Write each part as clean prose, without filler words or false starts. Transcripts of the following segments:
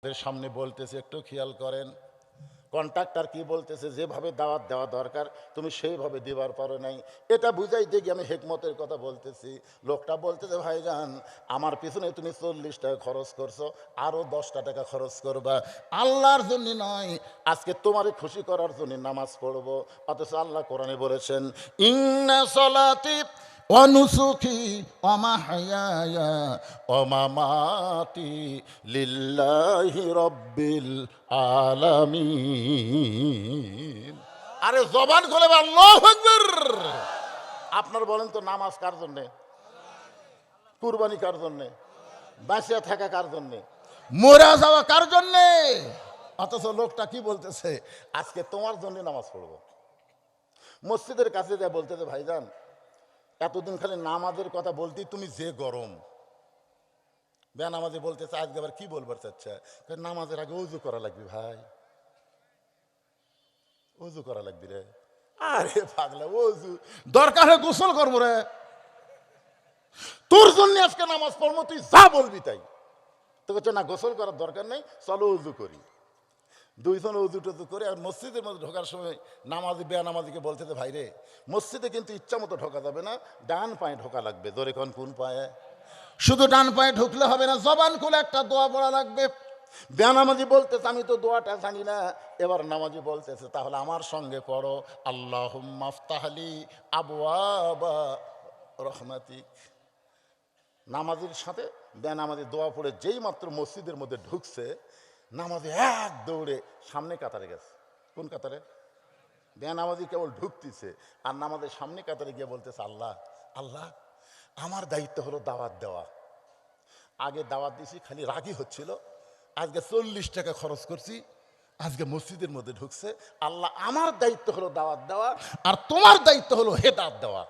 সামনে বলতেছে একটু খেয়াল করেন। কন্ট্রাক্টর কি বলতেছে, যেভাবে দাওয়াত দেওয়া দরকার তুমি সেইভাবে দিবার পারো নাই। এটা বুঝাইতে গিয়ে আমি হেকমতের কথা বলতেছি। লোকটা বলতেছে, ভাইজান আমার পিছনে তুমি 40 টাকা খরচ করছো, আরো 10টা টাকা খরচ করবা, আল্লাহর জন্য নয়, আজকে তোমারে খুশি করার জন্য নামাজ পড়বো। অথচ আল্লাহ কোরআনে বলেছেন, ইন্না সলাতি অনুসুখী অমাহায়া অমামাতি লিল্লাহি রব্বিল আলামিন। আরে জবান খুলে আল্লাহু আকবার। আপনার বলেন তো, নামাজ কার জন্যে? কুরবানি কার জন্যে? বাঁচিয়া থাকা কার জন্যে? মরা যাওয়া কার জন্যে? অথচ লোকটা কি বলতেছে, আজকে তোমার জন্য নামাজ পড়বো। মসজিদের কাছে যা বলতেছে, ভাইজান এতদিন খালি নামাজের কথা বলতেই তুমি যে গরম, বেনামাজি বলতেছে আজকে আবার কি বলবার চাচ্ছে, নামাজের আগে উজু করা লাগবে ভাই, উজু করা লাগবে রে। আরে পাগলা, উজু দরকার হয় গোসল করবো রে, তোর জন্য আজকে নামাজ পড়বো, তুই যা বলবি তাই। তো হচ্ছে না, গোসল করার দরকার নেই, চলো উজু করি। দুইজন উজু টুজু করে আর মসজিদের মধ্যে ঢোকার সময় নামাজি বেনামাজিকে বলতেছে, ভাই রে মসজিদে কিন্তু ইচ্ছা মতো ঢোকা যাবে না, ডান পায়ে ঢোকা লাগবে। জোরে কোন পায়ে? শুধু ডান পায়ে ঢুকলে হবে না, জবান খুলে একটা দোয়া পড়া লাগবে। বেনামাজি বলতেছে, আমি তো দোয়াটা জানি না। এবার নামাজি বলতেছে, তাহলে আমার সঙ্গে পড়ো, আল্লাহুম্মা আফতাহলি আবওয়াবা রহমাতিক। নামাজির সাথে বেনামাজি দোয়া পড়ে যেই মাত্র মসজিদের মধ্যে ঢুকছে, নামাজি এক দৌড়ে সামনে কাতারে গেছে। কোন কাতারে? বেনামাজি কেবল ঢুকতেছে আর নামাজের সামনে কাতারে গিয়ে বলতেছে, আল্লাহ আল্লাহ, আমার দায়িত্ব হলো দাওয়াত দেওয়া। আগে দাওয়াত দিছি, খালি রাগই হচ্ছিল, আজকে 40 টাকা খরচ করছি, আজকে মসজিদের মধ্যে ঢুকছে। আল্লাহ, আমার দায়িত্ব হলো দাওয়াত দেওয়া, আর তোমার দায়িত্ব হলো হেদাত দেওয়া।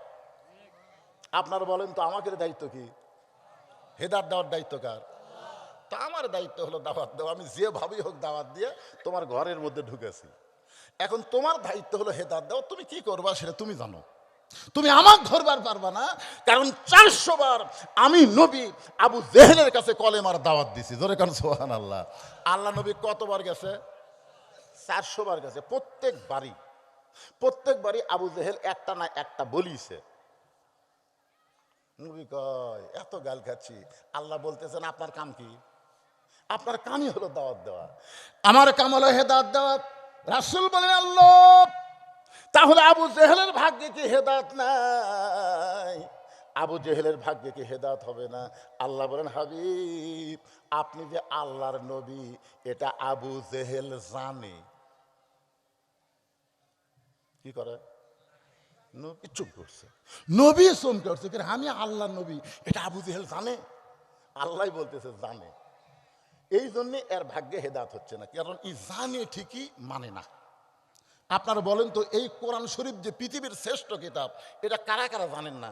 আপনারা বলেন তো, আমাদের দায়িত্ব কি? হেদাত দেওয়ার দায়িত্ব কার? তা আমার দায়িত্ব হলো দাওয়াত দেওয়া। আমি যেভাবেই হোক দাওয়াত দিয়ে তোমার ঘরের মধ্যে ঢুকেছি। এখন তোমার দায়িত্ব হলো হেদাত দেওয়া, তুমি কি করবা সেটা তুমি জানো। তুমি আমার ধরবার পারবা না, কারণ 400 বার আমি নবী আবু জেহেলের কাছে কলেমার দাওয়াত দিছি। জোরে কারণ সুবহানাল্লাহ। আল্লাহ নবী কতবার গেছে? 400 বার গেছে। প্রত্যেকবারই আবু জেহেল একটা না একটা বলিছে। নবী কয়, এত গাল খাচ্ছি, আল্লাহ বলতেছেন আপনার কাম কি? আপনার কামই হলো দাওয়াত দেওয়া, আমার কাম হলো হেদাত দেওয়া। রাসূল বলেন, আল্লাহ, তাহলে আবু জেহেলের ভাগ্যে কি হেদাত নাই? আবু জেহেলের ভাগ্যে কি হেদাত হবে না? আল্লাহ বলেন, হাবিব আপনি যে আল্লাহর নবী এটা আবু জেহেল জানে। কি করে? নবী চুপ করছে, নবী চমকে উঠছে, আমি আল্লাহর নবী এটা আবু জেহেল জানে? আল্লাহ বলতেছে জানে। এই জন্যে এর ভাগ্যে হেদাত হচ্ছে না, কারণ ই জানে ঠিকই, মানে না। আপনারা বলেন তো, এই কোরআন শরীফ যে পৃথিবীর শ্রেষ্ঠ কিতাব, এটা কারা কারা জানেন না?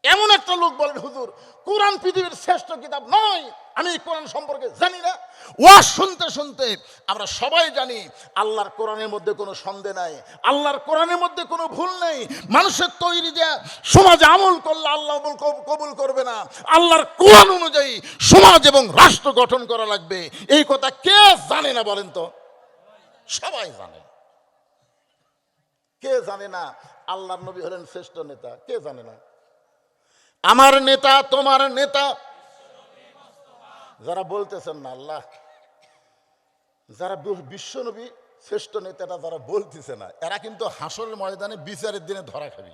এমন একটা লোক বলেন, হুজুর কোরআন পৃথিবীর শ্রেষ্ঠ কিতাব নয়, আমি এই কোরআন সম্পর্কে জানি না। ওয়াজ শুনতে শুনতে আমরা সবাই জানি আল্লাহর কোরআনের মধ্যে কোনো সন্দেহ নাই, আল্লাহর কোরআনের মধ্যে কোনো ভুল নেই। মানুষের তৈরি যে সমাজে আমল করলে আল্লাহ কবুল করবে না, আল্লাহর কোরআন অনুযায়ী সমাজ এবং রাষ্ট্র গঠন করা লাগবে। এই কথা কে জানে না বলেন তো? সবাই জানে। কে জানে না আল্লাহর নবী হলেন শ্রেষ্ঠ নেতা? কে জানে না? আমার নেতা, তোমার নেতা, যারা বলতেছেন না আল্লাহ, যারা বিশ্ব নবী শ্রেষ্ঠ নেতাটা যারা বলতেছে না, এরা কিন্তু হাসরের ময়দানে বিচারের দিনে ধরা খাবি।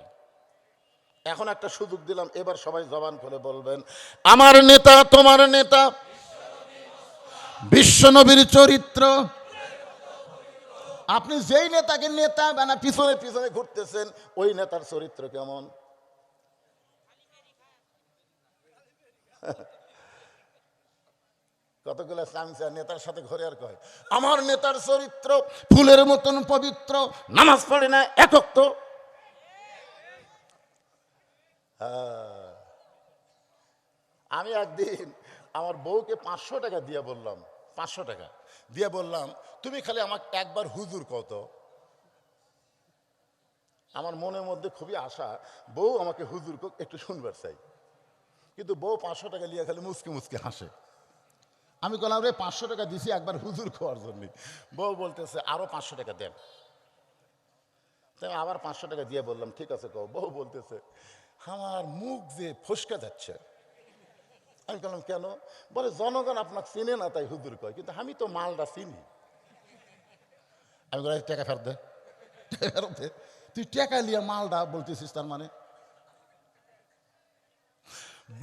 এখন একটা সুযোগ দিলাম, এবার সবাই জবান খুলে বলবেন, আমার নেতা, তোমার নেতা, বিশ্ব নবীর চরিত্র। আপনি যেই নেতাকে নেতা বানা পিছনে পিছনে ঘুরতেছেন, ওই নেতার চরিত্র কেমন? কতগুলো চামচা নেতার সাথে ঘরে আর কয়, আমার নেতার চরিত্র ফুলের মতন পবিত্র, নামাজ পড়ে না, একক তো। আমি একদিন আমার বউকে 500 টাকা দিয়ে বললাম, 500 টাকা দিয়ে বললাম, তুমি খালি আমাকে একবার হুজুর কত। আমার মনের মধ্যে খুবই আশা বউ আমাকে হুজুর কোক একটু শুনবার চাই, কিন্তু বউ 500 টাকা নিয়ে খালি মুচকি মুচকি হাসে। আমি বললাম রে 500 টাকা দিছি একবার হুজুর খাওয়ার জন্য। বউ বলতেছে আরো 500 টাকা দেন। তাই আবার 500 টাকা দিয়ে বললাম ঠিক আছে কও। বউ বলতেছে আমার মুখ যে ফসকে যাচ্ছে। আমি বললাম কেন? বলে জনগণ আপনাকে চিনে না তাই হুজুর কয়, কিন্তু আমি তো মালটা চিনি। আমি বলি টাকা ফেরত দে, ফেরত দে। তুই টাকা নিয়ে মালটা বলতেছিস, তার মানে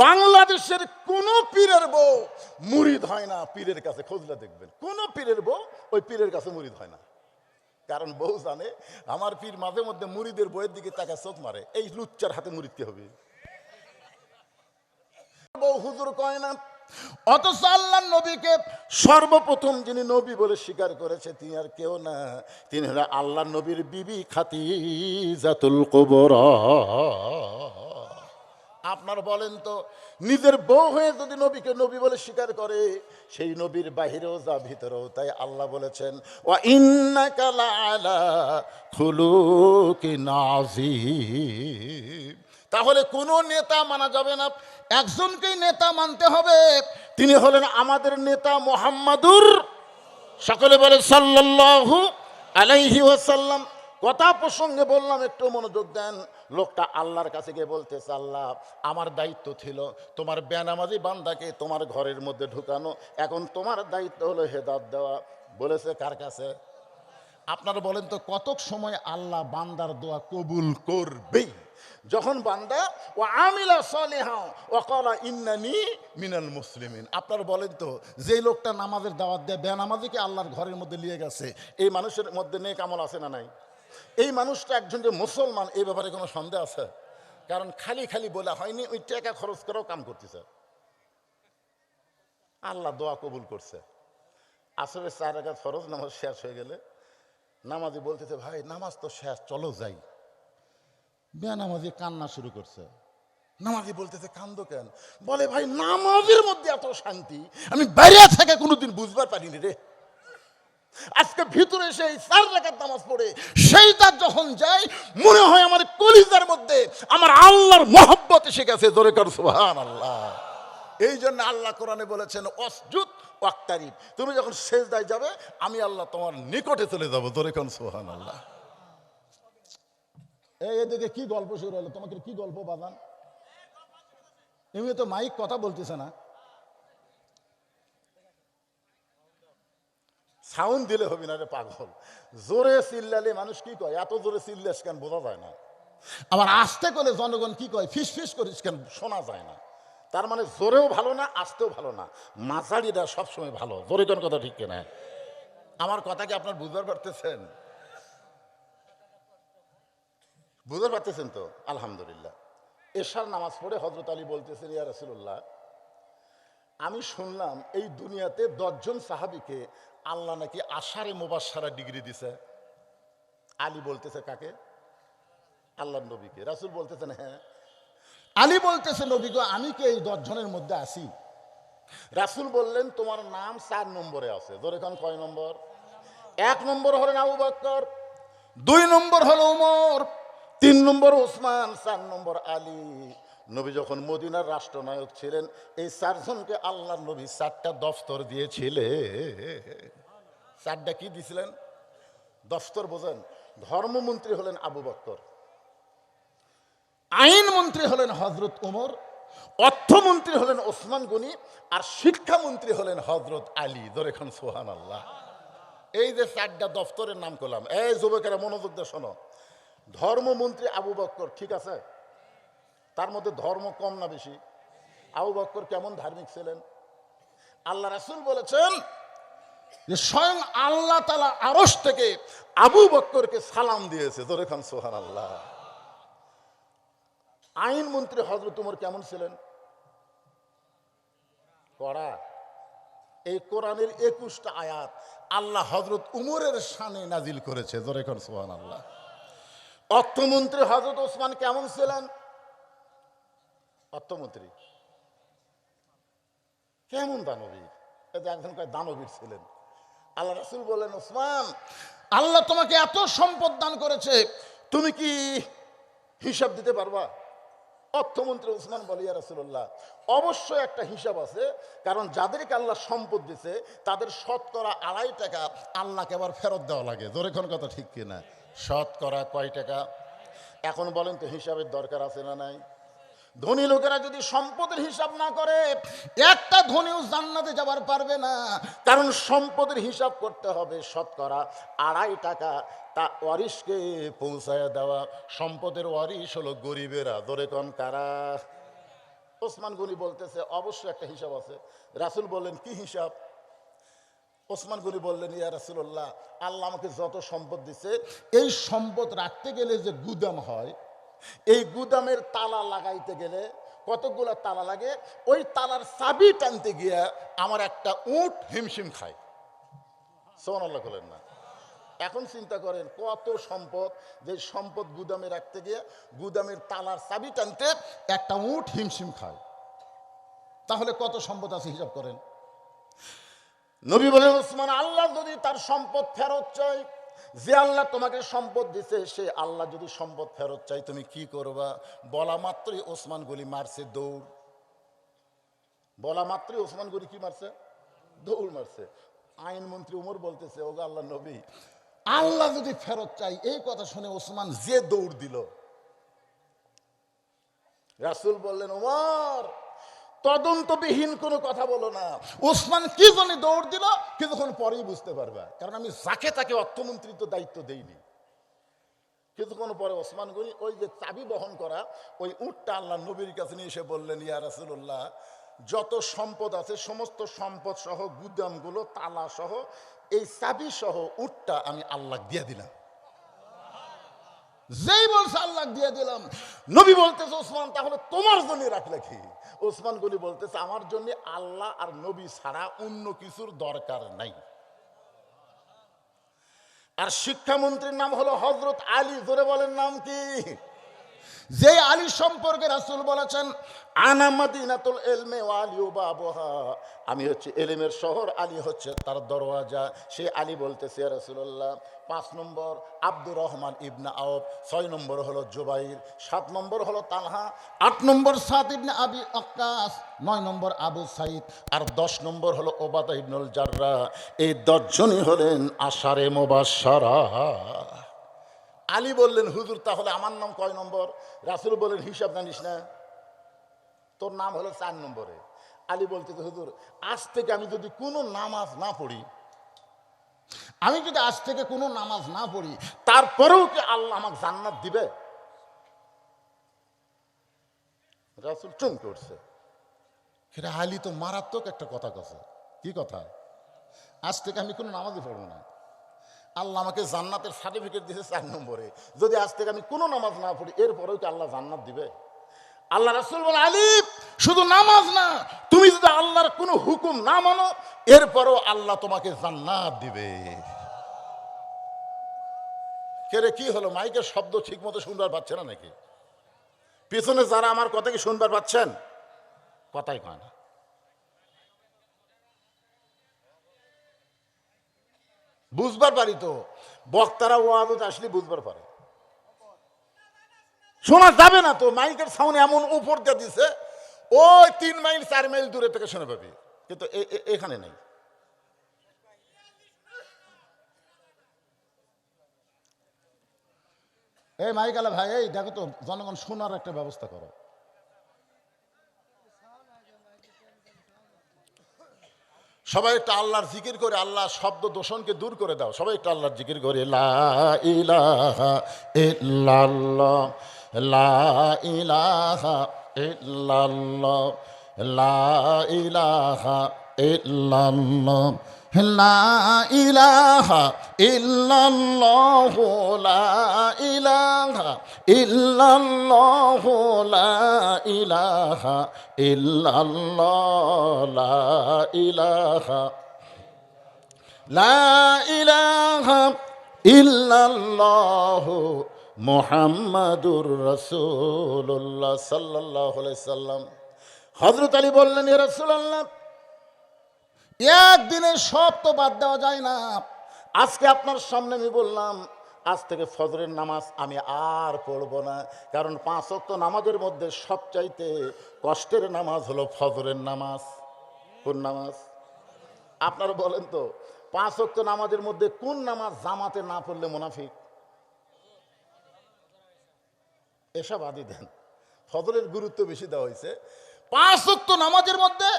বাংলাদেশের কোন পীরের বউ মুরিদ হয় না পীরের কাছে, খোঁজলে দেখবেন কোন পীরের বউ ওই পীরের কাছে মুরিদ হয় না। কারণ বউ জানে আমার পীর মাঝে মধ্যে মুরিদের বইয়ের দিকে তাকে চোখ মারে, এই লুচ্চার হাতে মুরিদ কে হবে? বউ হুজুর কয় না। অথচ আল্লাহর নবীকে সর্বপ্রথম যিনি নবী বলে স্বীকার করেছে তিনি আর কেউ না, তিনি হলেন আল্লাহর নবীর বিবি খাদিজাতুল কুবরা। আপনার বলেন তো, নিজের বউ হয়ে যদি নবীকে নবী বলে স্বীকার করে, সেই নবীর বাহিরেও যা ভিতরেও তাই। আল্লাহ বলেছেন ওয়া ইন্নাকা লাআলা খুলুকিন আযীম। তাহলে কোন নেতা মানা যাবে না, একজনকেই নেতা মানতে হবে, তিনি হলেন আমাদের নেতা মুহাম্মাদুর, সকলে বলে সাল্লাল্লাহু আলাইহি ওয়াসাল্লাম। কথা প্রসঙ্গে বললাম, একটু মনোযোগ দেন। লোকটা আল্লাহর কাছে গিয়ে বলতেছে আল্লাহ আমার দায়িত্ব ছিল তোমার বেনামাজি বান্দাকে তোমার ঘরের মধ্যে ঢুকানো, এখন তোমার দায়িত্ব হলো হেদায়েত দেওয়া। বলেছে কার কাছে? আপনারা বলেন তো কতক সময় আল্লাহ বান্দার দোয়া কবুল করবেই? যখন বান্দা ও আমিলা সালিহা ওয়া ক্বালা ইন্নানি মিনাল মুসলিমিন। আপনারা বলেন তো যে লোকটা নামাজের দাওয়াত দেয় বেনামাজিকে আল্লাহর ঘরের মধ্যে নিয়ে গেছে, এই মানুষের মধ্যে নেক আমল আছে না নাই? এই মানুষটা একজন যে মুসলমান এই ব্যাপারে কোনো সন্দেহ আছে? কারণ খালি খালি বলা হয়নি, ওই টাকা খরচ করেও কাম করতেছে। আল্লাহ দোয়া কবুল করছে। আসলে 4 রাকাত ফরজ নামাজ শেষ হয়ে গেলে নামাজি বলতেছে ভাই নামাজ তো শেষ, চলো যাই। বেনামাজি কান্না শুরু করছে। নামাজি বলতেছে কান্দো কেন? বলে ভাই নামাজের মধ্যে এত শান্তি আমি বাইরে থেকে কোনোদিন বুঝবার পারিনি রে। আজকে ভিতরে সেই 4 রাকাত নামাজ পড়ে সেইটা যখন যাই মনে হয় আমার কলিজার মধ্যে আমার আল্লাহর মহব্বত এসে গেছে। জোরে কর সুবহানাল্লাহ। এই জন্য আল্লাহ কোরআনে বলেছেন অসজুদ ওয়াক্তারিব, তুমি যখন সেজদায় যাবে আমি আল্লাহ তোমার নিকটে চলে যাবো। জোরে কর সুবহানাল্লাহ। এদিকে কি গল্প শুরু হলো? তোমাকে কি গল্প বাদান? এমনি তো মাইক কথা বলতেছে না, সাউন্ড দিলে হবে না রে পাগল। জোরে চিল্লালে মানুষ কি কয় এত জোরে চিল্লাস কেন বোঝা যায় না, আবার আস্তে করে জনগণ কি কয় ফিস ফিস করিস কেন শোনা যায় না। তার মানে জোরেও ভালো না আস্তেও ভালো না, মাঝারিটা সবসময় ভালো। জোরে কোন কথা ঠিক কিনা? আমার কথা কি আপনার বুঝতে পারতেছেন? বুঝতে পারতেছেন তো? আলহামদুলিল্লাহ। এশার নামাজ পড়ে হযরত আলী বলতেছেন ইয়া রাসূলুল্লাহ আমি শুনলাম এই দুনিয়াতে 10 জন সাহাবীকে আল্লাহ নাকি আশারে মুবাশশারা ডিগ্রি দিছে। আলী বলতেছে কাকে? আল্লাহর নবীকে। রাসূল বলতেছেন হ্যাঁ। আলী বলতেছে নবী গো আমি কি এই 10 জনের মধ্যে আছি? রাসূল বললেন তোমার নাম 4 নম্বরে আছে। ধরে কোন কয় নম্বর? 1 নম্বর হলেন আবু বকর, 2 নম্বর হলো ওমর, 3 নম্বর ওসমান, 4 নম্বর আলী। নবী যখন মদিনার রাষ্ট্রনায়ক ছিলেন এই 4 জনকে আল্লাহর নবী 4টা দফতর দিয়েছিলেন। 4টা কি দিয়েছিলেন? দফতর বোঝেন? ধর্মমন্ত্রী হলেন আবু বকর, আইন মন্ত্রী হলেন হযরত ওমর, অর্থমন্ত্রী হলেন ওসমান গনি, আর শিক্ষামন্ত্রী হলেন হযরত আলী। ধরে এখন সুবহানাল্লাহ। এই যে 4টা দফতরের নাম করলাম, এই যুবকেরা মনোযোগ দিয়ে শোনো। ধর্মমন্ত্রী আবু বকর, ঠিক আছে, তার মধ্যে ধর্ম কম না বেশি? আবু বকর কেমন ধার্মিক ছিলেন? আল্লাহ রাসূল বলেছেন যে স্বয়ং আল্লাহ তাআলা আরশ থেকে আবু বকরকে সালাম দিয়েছে। জোরে খান সুবহানাল্লাহ। আইন মন্ত্রী হযরত ওমর কেমন ছিলেন? কড়া। এই কোরআনের 21টা আয়াত আল্লাহ হযরত উমরের শানে নাজিল করেছে। জোরে খান সুবহানাল্লাহ। অর্থমন্ত্রী হযরত ওসমান কেমন ছিলেন? অর্থমন্ত্রী কেমন দানবীর? এটা একজন কয় দানবীর ছিলেন। আল্লাহ রাসূল বলেন ওসমান আল্লাহ তোমাকে এত সম্পদ দান করেছে তুমি কি হিসাব দিতে পারবা? অর্থমন্ত্রী ওসমান বলে, ইয়া রাসূলুল্লাহ, অবশ্যই একটা হিসাব আছে, কারণ যাদেরকে আল্লাহ সম্পদ দিছে তাদের শতকরা 2.5 টাকা আল্লাহকে আবার ফেরত দেওয়া লাগে। জোরে কোন কথা ঠিক কিনা? শতকরা কয় টাকা? এখন বলেন তো হিসাবের দরকার আছে না নাই? ধনী লোকেরা যদি সম্পদের হিসাব না করে, একটা ধনীও জান্নাতে যাবার পারবে না, কারণ সম্পদের হিসাব করতে হবে শতকরা 2.5 টাকা তা ওয়ারিশকে পৌঁছায় দেওয়া। সম্পদের ওয়ারিশ হলো গরিবেরা। ধরে কোন কারা? ওসমান গনি বলতেছে অবশ্যই একটা হিসাব আছে। রাসূল বললেন, কি হিসাব? ওসমান গনি বললেন, ইয়া রাসূলুল্লাহ, আল্লাহ আমাকে যত সম্পদ দিছে, এই সম্পদ রাখতে গেলে যে গুদাম হয়, এই গুদামের তালা লাগাইতে গেলে কতগুলো তালা লাগে, ওই তালার চাবি টানতে গিয়া আমার একটা উট হিমশিম খায়। সুবহানাল্লাহ বলেন না? এখন চিন্তা করেন কত সম্পদ, যে সম্পদ গুদামে রাখতে গিয়ে গুদামের তালার চাবি টানতে একটা উট হিমশিম খায়, তাহলে কত সম্পদ আছে হিসাব করেন। নবী বলেন, ওসমান, আল্লাহ যদি তার সম্পদ ফেরত চাই, যে আল্লাহ তোমাকে সম্পদ দিছে সে আল্লাহ যদি সম্পদ ফেরত চাই, তুমি কি করবা? বলা মাত্রই ওসমান গনি মারছে দৌড়। বলা মাত্রই ওসমান গনি কি মারছে? দৌড় মারছে। আইনমন্ত্রী উমর বলতেছে, ওগো আল্লাহ নবী, আল্লাহ যদি ফেরত চাই, এই কথা শুনে ওসমান যে দৌড় দিল। রাসূল বললেন, ওমর, তদন্তবিহীন কোনো কথা বলো না। ওসমান কি জন্য দৌড় দিল কিছুক্ষণ পরেই বুঝতে পারবা, কারণ আমি যাকে তাকে অর্থমন্ত্রী তো দায়িত্ব দেইনি। কিছুক্ষণ পরে ওসমান গনি ওই যে চাবি বহন করা ওই উটটা আল্লাহ নবীর কাছে নিয়ে এসে বললেন, ইয়া রাসূলুল্লাহ, যত সম্পদ আছে সমস্ত সম্পদ সহ গুদামগুলো তালা সহ এই চাবি সহ উটটা আমি আল্লাহ দিয়ে দিলাম। যেই বলছে আল্লাহ দিয়ে দিলাম। নবী বলতেছে, ওসমান, তাহলে তোমার জন্য রাখলে কি? ওসমান গনি বলতেছে, আমার জন্য আল্লাহ আর নবী ছাড়া অন্য কিছুর দরকার নাই। আর শিক্ষামন্ত্রীর নাম হলো হযরত আলী। জোরে বলেন, নাম কি? যে আলী সম্পর্কে রাসূল বলেছেন, আনা মাদিনাতুল ইলমি ওয়া আলিউ বাবুহা, আমি হচ্ছে এলেমের শহর, আলী হচ্ছে তার দরওয়াজা। সে আলী বলতেছে, ইয়া রাসূলুল্লাহ, 5 নম্বর আব্দুর রহমান ইবনে আওফ, 6 নম্বর হলো জুবাইর, 7 নম্বর হলো তালহা, 8 নম্বর সাদ ইবনে আবি ওয়াক্কাস, 9 নম্বর আবু সাইদ, আর 10 নম্বর হলো ওবাদা ইবনুল জাররাহ। এই 10 জনই হলেন আশারে মুবাশশারা। আলী বললেন, হুজুর, তাহলে আমার নাম কয় নম্বর? রাসূল বলেন, হিসাব জানিস না, তোর নাম হলো 4 নম্বরে। আলী বলতেছে, হুজুর, আজ থেকে আমি যদি কোনো নামাজ না পড়ি, আমি যদি আজ থেকে কোনো নামাজ না পড়ি, তারপরেও কি আল্লাহ আমাকে জান্নাত দিবে? রাসূল চমকে উঠছে। সেটা আলী তো মারাত্মক একটা কথা কথা। কি কথা? আজ থেকে আমি কোনো নামাজই পড়বো না, আল্লাহ আমাকে জান্নাতের সার্টিফিকেট দিয়েছে 4 নম্বরে। যদি আজ থেকে আমি কোনো নামাজ না পড়ি, এরপরেও কি আল্লাহ জান্নাত দিবে? আল্লাহ রাসূল বলে, আলী, শুধু নামাজ না, তুমি যদি আল্লাহর কোনো হুকুম না মানো, এরপরেও আল্লাহ তোমাকে জান্নাত দিবে। কেরে, কি হলো? মাইকের শব্দ ঠিক মতো শুনবার পাচ্ছে না নাকি? পিছনে যারা আমার কথা কি শুনবার পাচ্ছেন? কথাই কয় না। বুঝবার পারি তো, বক্তারা ওয়াজে আসলে বুঝবার পারে। শোনা যাবে না তো, মাইকের সাউন্ড এমন উপর দিয়ে দিছে, ওই 3 মাইল 4 মাইল দূরে থেকে শুনে পাবি, কিন্তু এখানে নেই। এই মাইক আলা ভাই, এই দেখো তো, জনগণ শোনার একটা ব্যবস্থা করো। সবাই একটা আল্লাহর জিকির করে, আল্লাহ শব্দ দূষণকে দূর করে দাও। সবাই একটা আল্লাহর জিকির করে, লা ইলাহা ইল্লাল্লাহ, লা ইলাহা ইল্লাল্লাহ, লা ইলাহা ইল্লাল্লাহ, লা ইলাহা ইল্লাল্লাহ, লা ইলাহা ইল্লাল্লাহ, লা ইলাহা ইল্লাল্লাহ, লা ইলাহা, লা ইলাহা ইল্লাল্লাহ, মুহাম্মাদুর রাসূলুল্লাহ সাল্লাল্লাহু আলাইহি সাল্লাম। হযরত আলী বললেন, ইয়া রাসূলুল্লাহ, একদিনে সব তো বাদ দেওয়া যায় না। আজকে আপনার সামনে আমি বললাম, আজ থেকে ফজরের নামাজ আমি আর পড়ব না, কারণ 5 ওয়াক্ত নামাজের মধ্যে সবচাইতে কষ্টের নামাজ হলো ফজরের নামাজ। কোন নামাজ? আপনারা বলেন তো, 5 ওয়াক্ত নামাজের মধ্যে কোন নামাজ জামাতে না পড়লে মুনাফিক? এসব আদি দেন, ফজরের গুরুত্ব বেশি দেওয়া হয়েছে। 5 ওয়াক্ত নামাজের মধ্যে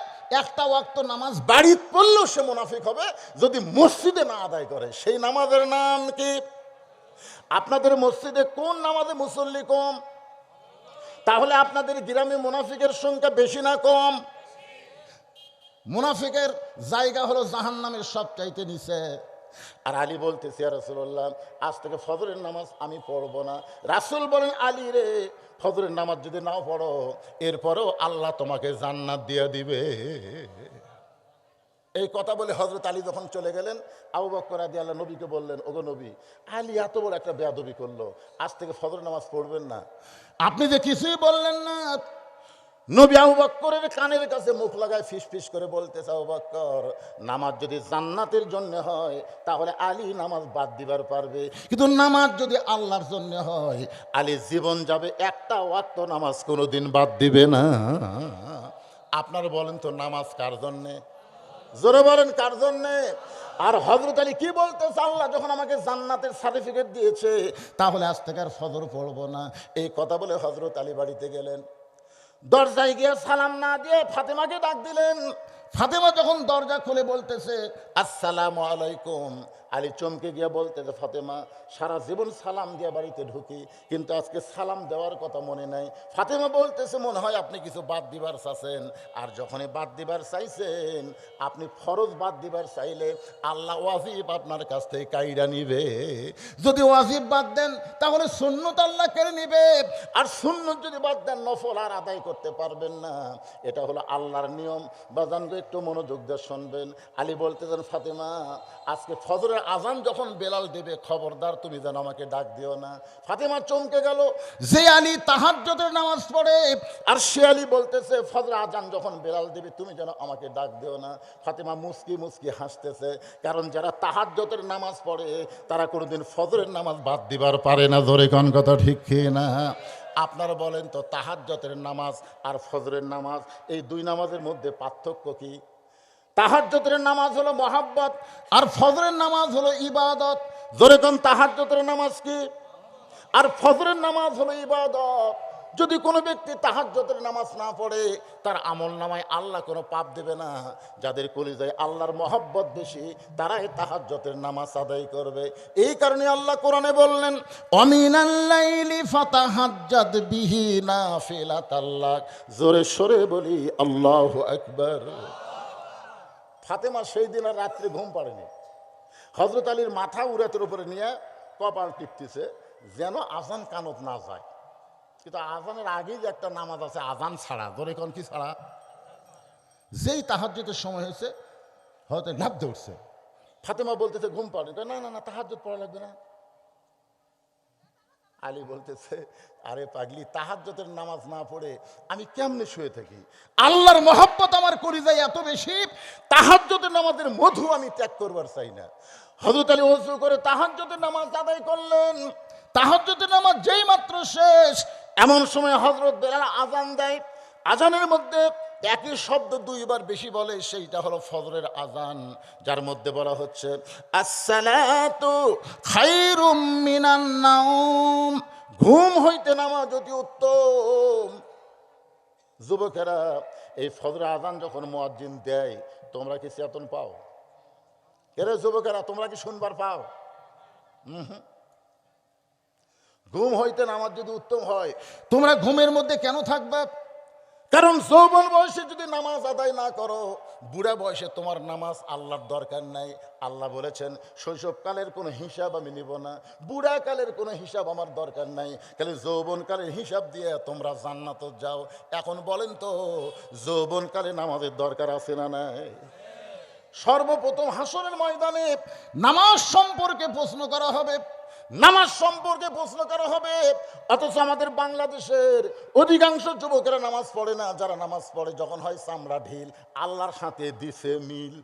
একটা ওয়াক্ত নামাজ বাড়িতে পড়লেও সে মুনাফিক হবে যদি মসজিদে না আদায় করে। সেই নামাজের নাম কি? আপনাদের মসজিদে কোন নামাজে মুসল্লি কম? তাহলে আপনাদের গ্রামে মুনাফিকের সংখ্যা বেশি না কম? মুনাফিকের জায়গা হলো জাহান্নামের সবচাইতে নিচে। আর আলী বলতেছে, ইয়া রাসূলুল্লাহ, আজ থেকে ফজরের নামাজ আমি পড়ব না। রাসূল বলেন, আলী রে, ফজরের নামাজ যদি নাও পড়ো, এরপরেও আল্লাহ তোমাকে জান্নাত দিয়ে দিবে। এই কথা বলে হযরত আলী যখন চলে গেলেন, আবু বকর রাদিয়াল্লাহু নবীকে বললেন, ওগো নবী, আলী এত বড় একটা বেয়াদবি করলো, আজ থেকে ফজরের নামাজ পড়বেন না? আপনি যে কিছুই বললেন না। নবী আবু বকরের কানের কাছে মুখ লাগায় ফিস ফিস করে বলতেছে, আবু বকর, নামাজ যদি জান্নাতের জন্য হয় তাহলে আলী নামাজ বাদ দিবার পারবে, কিন্তু নামাজ যদি আল্লাহর জন্য হয় আলী জীবন যাবে একটা ওয়াক্ত নামাজ কোনোদিন বাদ দিবে না। আপনারা বলেন তো, নামাজ কার জন্যে? জোরে বলেন, কার জন্যে? আর হযরত আলী কি বলতেছে, আল্লাহ যখন আমাকে জান্নাতের সার্টিফিকেট দিয়েছে তাহলে আজ থেকে আর ফজর পড়বো না। এই কথা বলে হযরত আলী বাড়িতে গেলেন। দরজায় গিয়ে সালাম না দিয়ে ফাতেমাকে ডাক দিলেন। ফাতেমা যখন দরজা খুলে বলতেছে, আসসালামু আলাইকুম, আলী চমকে গিয়ে বলতেছে, ফাতেমা, সারা জীবন সালাম দিয়ে বাড়িতে ঢুকি, কিন্তু আজকে সালাম দেওয়ার কথা মনে নাই। ফাতেমা বলতেছে, মনে হয় আপনি কিছু বাদ দিবার চাচ্ছেন, আর যখনই বাদ দিবার চাইছেন, আপনি ফরজ বাদ দিবার চাইলে আল্লাহ ওয়াজিব আপনার কাছ থেকে কাইরা নিবে। যদি ওয়াজিব বাদ দেন তাহলে সুন্নত আল্লাহ কেড়ে নিবে, আর সুন্নত যদি বাদ দেন নফল আর আদায় করতে পারবেন না। এটা হলো আল্লাহর নিয়ম। বাজান, একটু মনোযোগ দিয়ে শুনবেন। আলী বলতেছেন, ফাতেমা, আজকে ফজরের আজান যখন বেলাল দেবে, খবরদার তুমি যেন আমাকে ডাক দিও না। ফাতেমা চমকে গেল। যে আলী তাহাজ্জুদের নামাজ পড়ে, আর সে আলী বলতেছে ফজরের আজান যখন বেলাল দেবে তুমি যেন আমাকে ডাক দিও না। ফাতেমা মুস্কি মুস্কি হাসতেছে, কারণ যারা তাহাজ্জুদের নামাজ পড়ে তারা কোনোদিন ফজরের নামাজ বাদ দিবার পারে না। জোরে কোন কথা ঠিক কি না? আপনারা বলেন তো, তাহাজ্জুদের নামাজ আর ফজরের নামাজ, এই দুই নামাজের মধ্যে পার্থক্য কি? তাহাজ্জুদের নামাজ হলো মহাব্বত, আর ফজরের নামাজ হলো ইবাদত। জোরে কোন, তাহাজ্জুদের নামাজ কি আর ফজরের নামাজ হলো ইবাদত। যদি কোনো ব্যক্তি তাহাজ্জুদের নামাজ না পড়ে, তার আমল নামায় আল্লাহ কোনো পাপ দেবে না। যাদের কলিজায় আল্লাহর মহব্বত বেশি, তারাই তাহাজ্জুদের নামাজ আদায় করবে। এই কারণে আল্লাহ কোরআনে বললেন, অমিনাল লাইলি ফাতাহাজ্জাদ বিহি নাফিলাতাল লাক। জোরে সরে বলি আল্লাহু আকবার। ফাতেমা সেই দিন আর রাত্রে ঘুম পাড়েনি। হযরত আলীর মাথা উরাতের উপরে নিয়ে কপাল টিপতেছে যেন আজান কানত না যায়। কিন্তু আজানের আগেই যে একটা নামাজ আছে আজান ছাড়া, ধরে কোন কি ছাড়া, যেই তাহাজ্জুদের সময় হয়েছে হয়তো লাফ দৌড়ছে। ফাতেমা বলতেছে ঘুম পাড়ে, না না না, তাহাজ্জুদ পড়া লাগবে না। আলী বলতেছে, আরে পাগলি, তাহাজ্জুদের নামাজ না পড়ে আমি কেমনে শুয়ে থাকি? আল্লাহর মহব্বত আমার কলিজায় এত বেশি, তাহাজ্জুদের নামাজের মধু আমি ত্যাগ করবার চাই না। হযরত আলী ওযু করে তাহাজ্জুদের নামাজ আদায় করলেন। তাহাজ্জুদের নামাজ যেই মাত্র শেষ, এমন সময় হযরত বেলাল আজান দেয়। আজানের মধ্যে একই শব্দ দুইবার বেশি বলে, সেইটা হলো ফজরের আজান, যার মধ্যে বলা হচ্ছে আসসালাতু খায়রুম মিনান নাওম, ঘুম হইতে নামাজ অতি উত্তম। যুবকেরা, এই ফজরের আজান যখন মুয়াজ্জিন দেয়, তোমরা কি চেতন পাও? এরে যুবকেরা, তোমরা কি শুনবার পাও? ঘুম হইতে নামাজ যদি উত্তম হয়, তোমরা ঘুমের মধ্যে কেন থাকবে? কারণ যৌবন বয়সে যদি নামাজ আদায় না করো, বুড়া বয়সে তোমার নামাজ আল্লাহর দরকার নাই। আল্লাহ বলেছেন, শৈশবকালের কোনো হিসাব আমি নিব না, বুড়াকালের কোনো হিসাব আমার দরকার নাই, খালি যৌবনকালের হিসাব দিয়ে তোমরা জান্নাতে যাও। এখন বলেন তো, যৌবনকালে নামাজের দরকার আছে না নাই? সর্বপ্রথম হাসরের ময়দানে নামাজ সম্পর্কে প্রশ্ন করা হবে, নামাজ সম্পর্কে প্রশ্ন করা হবে। অথচ আমাদের বাংলাদেশের অধিকাংশ যুবকেরা নামাজ পড়ে না। যারা নামাজ পড়ে, যখন হয় চামড়া ঢিল, আল্লাহর সাথে দিছে মিল।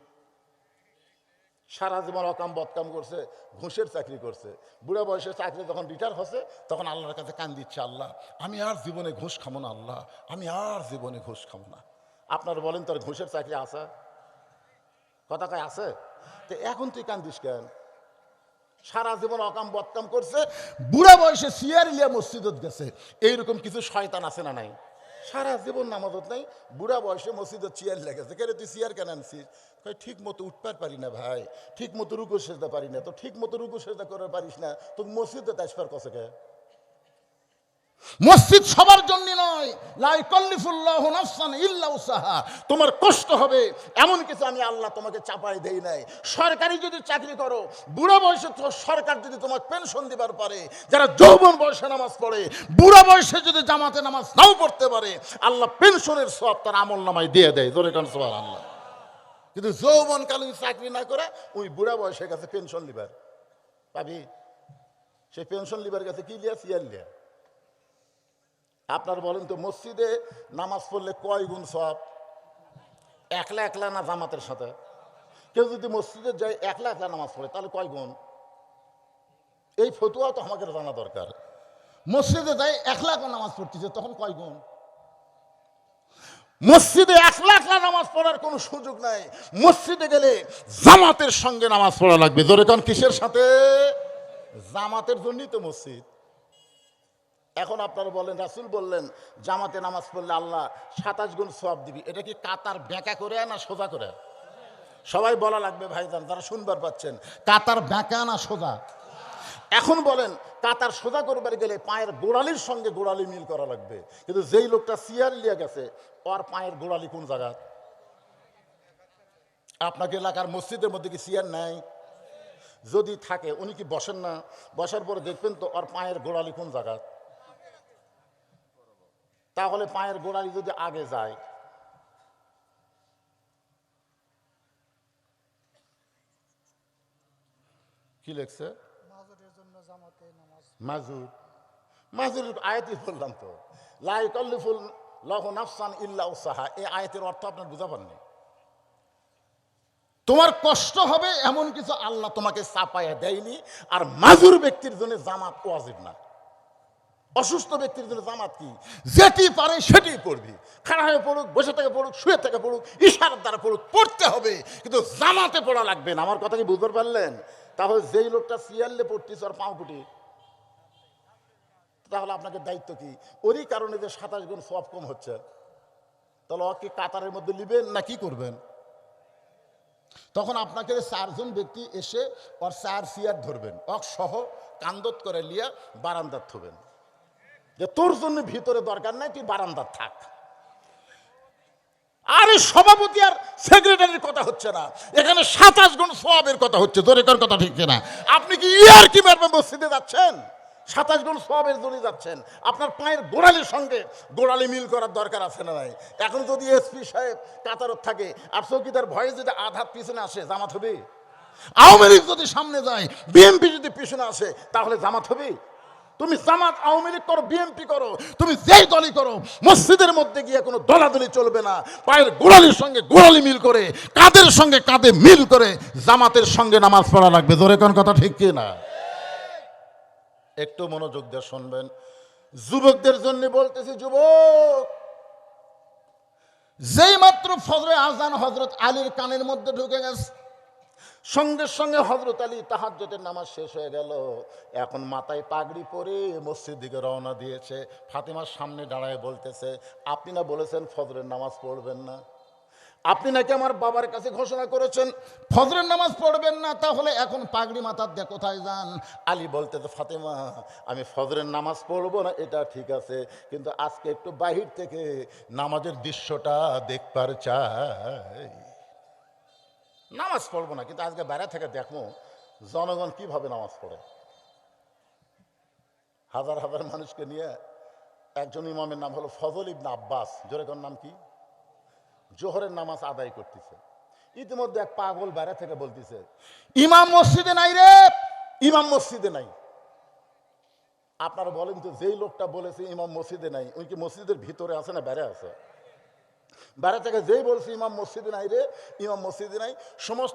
সারা জীবন অকাম বদকাম করছে, ঘুষের চাকরি করছে, বুড়া বয়সে চাকরি যখন রিটায়ার হচ্ছে তখন আল্লাহর কাছে কান দিচ্ছে, আল্লাহ আমি আর জীবনে ঘুষ খাবো না, আল্লাহ আমি আর জীবনে ঘুষ খাবো না। আপনার বলেন তোর ঘুষের চাকরি আছে? কথা কয় আছে? তো এখন তুই কান্দিস কেন? সারা জীবন অকাম বদকাম করছে, বুড়া বয়সে সিয়ার লিয়া মসজিদত গেছে, এইরকম কিছু শয়তান আছে না নাই? সারা জীবন নামাজত নাই, বুড়া বয়সে মসজিদত চেয়ার লেগেছে, কেন তুই চেয়ার কেন আনছিস? কই ঠিক মতো উঠবার পারি না ভাই, ঠিক মতো রুকু সেজদা পারি না। তো ঠিক মতো রুকু সেজদা করে পারিস না, তুমি মসজিদে আসবার কসে কে? মসজিদ সবার জন্য নয়, লা ইকাল্লিফুল্লাহু নাফসান ইল্লা উসাহা। তোমার কষ্ট হবে এমন কিছু আমি আল্লাহ তোমাকে চাপাই দেই নাই। সরকারি যদি চাকরি করো, বুড়া বয়সে তো সরকার যদি তোমাকে পেনশন দিবার পারে, যারা যৌবন বয়সে নামাজ পড়ে, বুড়া বয়সে যদি জামাতে নামাজ নাও পড়তে পারে, আল্লাহ পেনশনের সওয়াব তার আমল নামায় দিয়ে দেয়। জোরে কান সুবহানাল্লাহ। কিন্তু যৌবনকালে চাকরি না করে ওই বুড়া বয়সের কাছে পেনশন লিবার পাবি, সেই পেনশন লিবার কাছে কি লিয়া? সিয়ার লিয়া। আপনার বলেন তো মসজিদে নামাজ পড়লে কয় গুণ সওয়াব? একলা একলা না জামাতের সাথে? কেউ যদি মসজিদে যায় একলা একলা নামাজ পড়ে তাহলে কয় গুণ? এই ফতুয়া তো আমাদের জানা দরকার। মসজিদে যাই একলা একলা নামাজ পড়তেছে তখন কয় গুণ? মসজিদে একলা একলা নামাজ পড়ার কোনো সুযোগ নাই, মসজিদে গেলে জামাতের সঙ্গে নামাজ পড়া লাগবে। জোরে কান কিসের সাথে? জামাতের জন্যই তো মসজিদ। এখন আপনারা বলেন, রাসূল বললেন জামাতে নামাজ পড়লে আল্লাহ 27 গুণ সওয়াব দিবি, এটা কি কাতার বেঁকা করে না সোজা করে? সবাই বলা লাগবে ভাইজান, যারা শুনবার পাচ্ছেন, কাতার বেঁকা না সোজা? এখন বলেন কাতার সোজা করবার গেলে পায়ের গোড়ালির সঙ্গে গোড়ালি মিল করা লাগবে, কিন্তু যেই লোকটা সিয়ার লিয়ে গেছে ওর পায়ের গোড়ালি কোন জায়গা? আপনাকে এলাকার মসজিদের মধ্যে কি সিয়ার নাই? যদি থাকে উনি কি বসেন না? বসার পরে দেখবেন তো ওর পায়ের গোড়ালি কোন জায়গা। তাহলে পায়ের গোড়ালি যদি আগে যায়, কি লেখছে? মাজুর। মাজুর আয়াতই বললাম তো, লা ইকাল্লিফুল্লাহু নাফসান ইল্লা উসাহা। এই আয়াতের অর্থ আপনার বুঝা পাননি। তোমার কষ্ট হবে এমন কিছু আল্লাহ তোমাকে চাপাইয়া দেয়নি। আর মাজুর ব্যক্তির জন্য জামাত ওয়াজিব না। অসুস্থ ব্যক্তির জন্য জামাত কি? যেটি পারে সেটি পড়বি, খাড়া হয়ে পড়ুক, বসে থেকে পড়ুক, শুয়ে থেকে পড়ুক, ইশারার দ্বারা পড়ুক, পড়তে হবে, কিন্তু জামাতে পড়া লাগবে না। আমার কথা কি বুঝতে পারলেন? তাহলে যেই লোকটা সিয়ারলে পড়তেছে আর পাও কুটি, তাহলে আপনাকে দায়িত্ব কি? ওরই কারণে যে 27 গুণ সওয়াব কম হচ্ছে, তাহলে ওকে কাতারের মধ্যে নিবেন না কি করবেন? তখন আপনাকে 4 জন ব্যক্তি এসে ওর 4 সিয়ার ধরবেন, অক সহ কান্দত করে লিয়া বারান্দার থবেন, যে তোর জন্য ভিতরে দরকার নাই, তুই বারান্দার থাক। আরে সভাপতি আর সেক্রেটারির কথা হচ্ছে না, এখানে 27 গুণ সওয়াবের কথা হচ্ছে। জোরেকার কথা ঠিক না? আপনি কি ইয়ার কি মারবে মসজিদে যাচ্ছেন? 27 গুণ সওয়াবের জন্য যাচ্ছেন। আপনার পায়ের গোড়ালির সঙ্গে গোড়ালি মিল করার দরকার আছে না নাই? এখন যদি এসপি সাহেব কাতারত থাকে আর চৌকিদার ভয়ে যদি আধার পিছনে আসে, জামাত হবে? আওয়ামী লীগ যদি সামনে যায়, বিএনপি যদি পিছনে আসে, তাহলে জামাত হবে? তুমি জামাত আওয়ামী লীগ করো, বিএনপি করো, তুমি যেই দলই করো, মসজিদের মধ্যে গিয়ে কোনো দলাদলি চলবে না। পায়ের গোড়ালির সঙ্গে গোড়ালি মিল করে, কাঁধের সঙ্গে কাঁধে মিল করে জামাতের সঙ্গে নামাজ পড়া লাগবে। জোরে কোন কথা ঠিক কি না? একটু মনোযোগ দিয়ে শুনবেন। যুবকদের জন্য বলতেছি, যুবক, যেই মাত্র ফজরে আজান হযরত আলীর কানের মধ্যে ঢুকে গেছে, সঙ্গে সঙ্গে হযরত আলী তাহাজ্জুদের নামাজ শেষ হয়ে গেল, এখন মাথায় পাগড়ি পরে মসজিদ দিকে রওনা দিয়েছে। ফাতেমার সামনে দাঁড়ায় বলতেছে, আপনি না বলেছেন ফজরের নামাজ পড়বেন না? আপনি নাকি আমার বাবার কাছে ঘোষণা করেছেন ফজরের নামাজ পড়বেন না, তাহলে এখন পাগড়ি মাথার দিয়ে কোথায় যান? আলী বলতেছে, ফাতেমা আমি ফজরের নামাজ পড়বো না এটা ঠিক আছে, কিন্তু আজকে একটু বাহির থেকে নামাজের দৃশ্যটা দেখবার চাই। নামাজ পড়বো না, কিন্তু আজকে বাইরে থেকে দেখবো জনগণ কিভাবে নামাজ পড়ে। হাজার হাজার মানুষকে নিয়ে একজন ইমামের নাম হলো ফজল ইবনে আব্বাস, জোরেকর নাম কি, জোহরের নামাজ আদায় করতেছে। ইতিমধ্যে এক পাগল বাইরে থেকে বলতেছে, ইমাম মসজিদে নাই রে, ইমাম মসজিদে নাই। আপনারা বলেন তো, যেই লোকটা বলেছে ইমাম মসজিদে নাই, ওই কি মসজিদের ভিতরে আছে না বাইরে আছে? বাইরে থেকে যেই বলছে ইমাম মসজিদে নাই রে, ইমাম মসজিদে নাই, সমস্ত